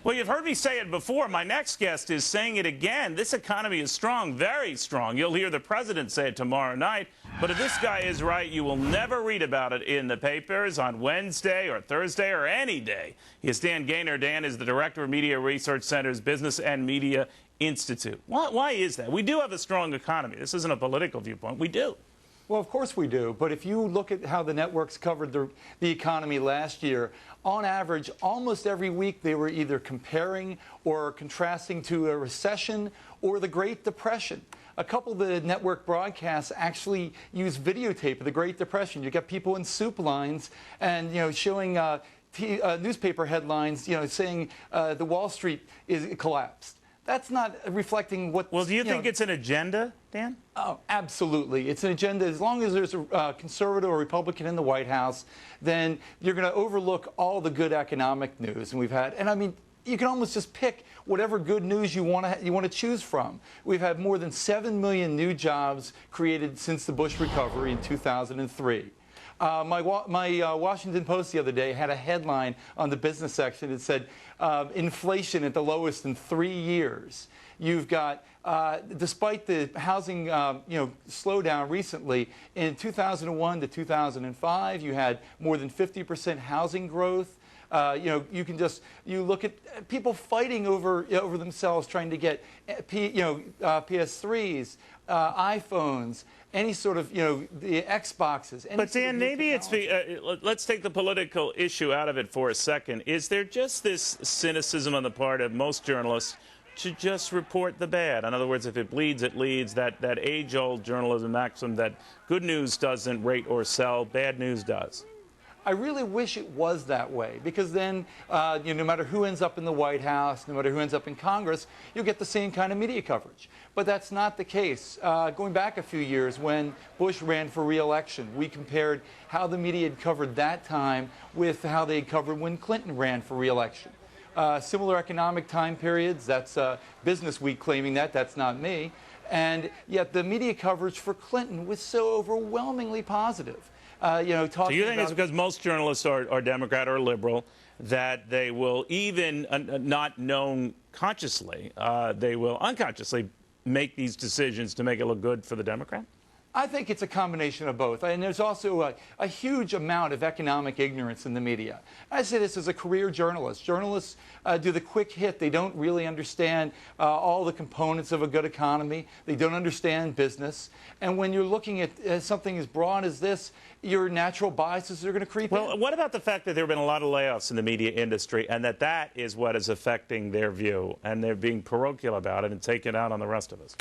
Well, you've heard me say it before. My next guest is saying it again. This economy is strong, very strong. You'll hear the president say it tomorrow night. But if this guy is right, you will never read about it in the papers on Wednesday or Thursday or any day. He is Dan Gainor. Dan is the director of Media Research Center's Business and Media Institute. Why is that? We do have a strong economy. This isn't a political viewpoint. We do. Well, of course we do. But if you look at how the networks covered the economy last year, on average, almost every week they were either comparing or contrasting to a recession or the Great Depression. A couple of the network broadcasts actually use videotape of the Great Depression. You get people in soup lines and, showing newspaper headlines, saying the Wall Street is collapsed. That's not reflecting what... Well, do you think it's an agenda, Dan? Oh, absolutely. It's an agenda. As long as there's a conservative or Republican in the White House, then you're going to overlook all the good economic news. And we've had, and I mean, you can almost just pick whatever good news you want to choose from. We've had more than 7 million new jobs created since the Bush recovery in 2003. My Washington Post the other day had a headline on the business section that said, inflation at the lowest in 3 years. You've got, despite the housing, slowdown recently, in 2001 to 2005, you had more than 50% housing growth. You look at people fighting over themselves, trying to get, PS3s, iPhones, any sort of, the Xboxes. But Dan, maybe it's let's take the political issue out of it for a second. Is there just this cynicism on the part of most journalists to just report the bad? In other words, if it bleeds, it leads. That age-old journalism maxim that good news doesn't rate or sell, bad news does. I really wish it was that way, because then, no matter who ends up in the White House, no matter who ends up in Congress, you'll get the same kind of media coverage. But that's not the case. Going back a few years, when Bush ran for re-election, we compared how the media had covered that time with how they had covered when Clinton ran for re-election. Similar economic time periods. That's Business Week claiming that. That's not me. And yet the media coverage for Clinton was so overwhelmingly positive. So you think it's because most journalists are Democrat or liberal that they will, even not known consciously, they will unconsciously make these decisions to make it look good for the Democrat? I think it's a combination of both. And there's also a huge amount of economic ignorance in the media. I say this as a career journalist. Journalists do the quick hit. They don't really understand all the components of a good economy. They don't understand business. And when you're looking at something as broad as this, your natural biases are going to creep in. Well, what about the fact that there have been a lot of layoffs in the media industry and that is what is affecting their view, and they're being parochial about it and taking it out on the rest of us?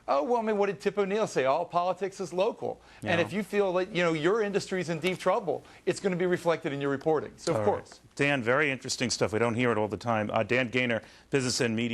Oh, well, I mean, what did Tip O'Neill say? All politics is local. Yeah. And if you feel like, your industry's in deep trouble, it's going to be reflected in your reporting. So, of course. Dan, very interesting stuff. We don't hear it all the time. Dan Gainor, Business and Media.